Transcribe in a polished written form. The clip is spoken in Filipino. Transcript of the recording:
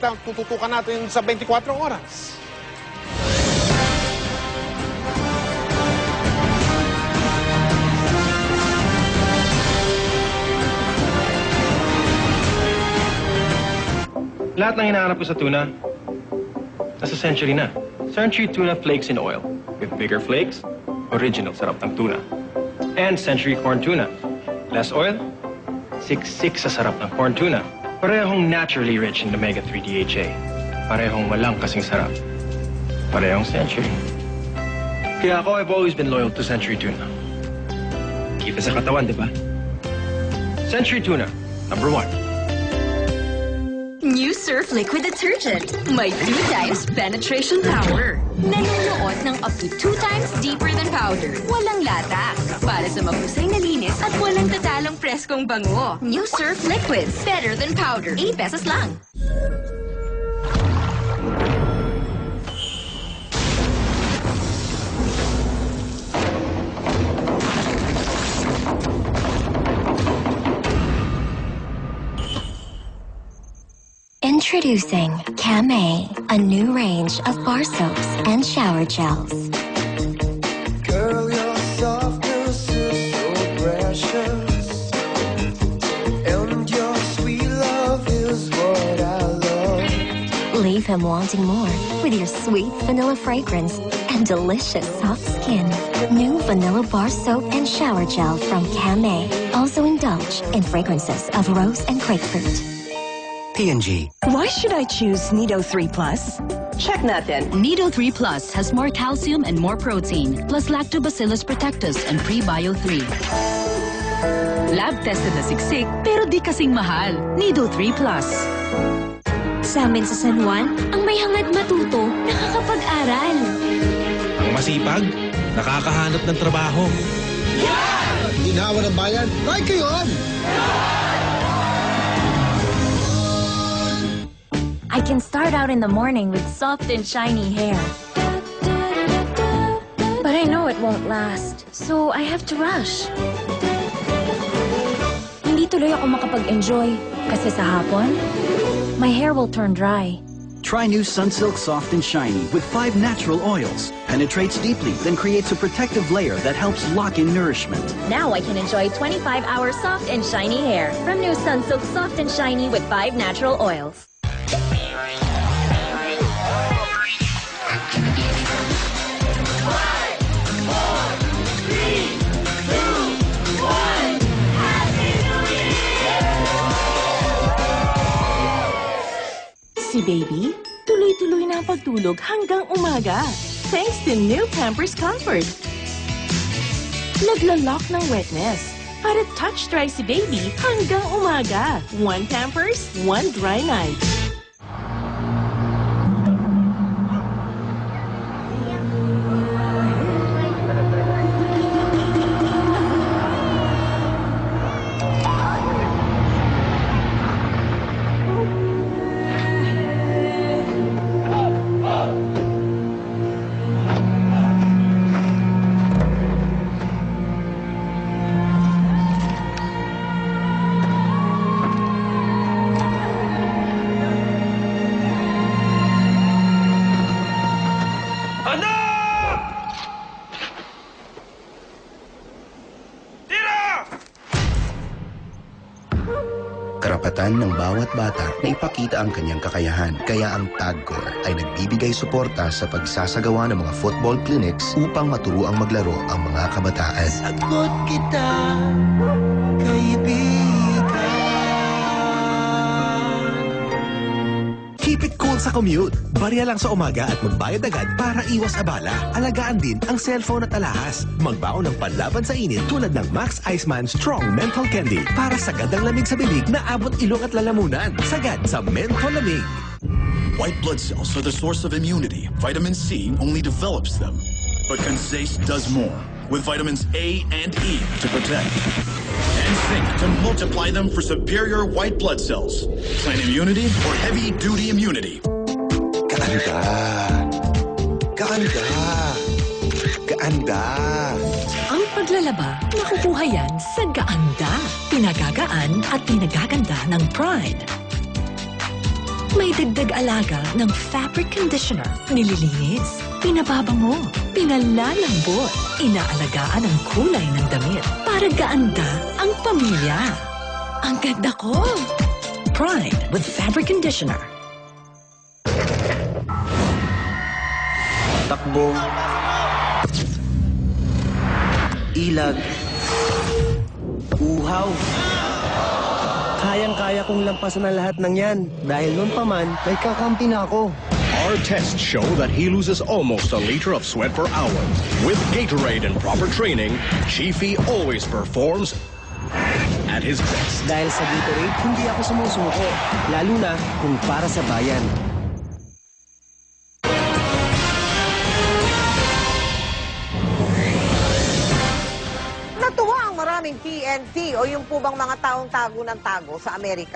Tututukan natin sa 24 oras. Lahat ng hinahanap ko sa tuna, nasa Century na. Century Tuna Flakes in Oil. With bigger flakes, original sarap ng tuna. And Century Corn Tuna. Less oil, siksik sa sarap ng corn tuna. Parehong naturally rich in omega-3 DHA. Parehong walang kasing sarap. Parehong Century. Kaya ako, I've always been loyal to Century Tuna. Kita sa katawan, di ba? Century Tuna, #1. New Surf Liquid Detergent. May 2 times penetration power. Nanunuot ng up to 2 times deeper than powder. Walang latak. Para sa mahusay na linis at walang tatalong preskong bango. New Surf Liquid. Better than powder. 8 pesos lang. Introducing Camay, a new range of bar soaps and shower gels. Girl, your softness is so precious, and your sweet love is what I love. Leave him wanting more with your sweet vanilla fragrance and delicious soft skin. New vanilla bar soap and shower gel from Camay. Also indulge in fragrances of rose and grapefruit. P&G. Why should I choose Nido 3 Plus? Check natin. Nido 3 Plus has more calcium and more protein, plus Lactobacillus protectus and Prebio 3. Lab-tested na siksik, pero di kasing mahal. Nido 3 Plus. Sa amin sa San Juan, ang may hangad matuto, nakakapag-aral. Ang masipag, nakakahanap ng trabaho. Ginawa ng bayan, try ko yun! I can start out in the morning with soft and shiny hair. But I know it won't last, so I have to rush. Hindi tuloy ako makapag-enjoy kasi sa hapon, my hair will turn dry. Try new Sunsilk Soft and Shiny with 5 natural oils. Penetrates deeply, then creates a protective layer that helps lock in nourishment. Now I can enjoy 25-hour soft and shiny hair from new Sunsilk Soft and Shiny with 5 natural oils. Si Baby, tuloy-tuloy na ang pagtulog hanggang umaga. Thanks to new Pampers Comfort. Naglalak ng wetness para touch-dry si Baby hanggang umaga. 1 Pampers, 1 dry night. Karapatan ng bawat bata na ipakita ang kanyang kakayahan. Kaya ang TAGCOR ay nagbibigay suporta sa pagsasagawa ng mga football clinics upang maturuang maglaro ang mga kabataan. Sagot kita, kaibigan. Keep it cool sa commute. Barya lang sa umaga at magbayad agad para iwas abala. Alagaan din ang cellphone at alahas. Magbaon ng panlaban sa init tulad ng Max Iceman Strong Menthol Candy para sagad ang lamig sa bibig na abot ilong at lalamunan. Sagad sa Menthol Lamig. White blood cells are the source of immunity. Vitamin C only develops them. But Conzace does more, with vitamins A and E to protect. And zinc to multiply them for superior white blood cells. Plain immunity or heavy-duty immunity. Kaanda. Kaanda. Kaanda. Ang paglalaba, nakukuha yan sa Gaanda. Pinagagaan at pinagaganda ng Pride. May dagdag alaga ng fabric conditioner. Nililinis, pinababango, pinalalambot, inaalagaan ang kulay ng damit para gaanda ang pamilya. Ang ganda ko! Pride with fabric conditioner. Takbo. Ilag. Uhaw. Kayang-kaya kong lampasan ang lahat ng yan. Dahil noon pa man, may kakampi na ako. Our tests show that he loses almost a liter of sweat per hour. With Gatorade and proper training, Chiefy always performs at his best. Dahil sa Gatorade, hindi ako sumusuko. Lalo na kung para sa bayan. Natuwa ang maraming PNP o yung po bang mga taong tago ng tago sa Amerika.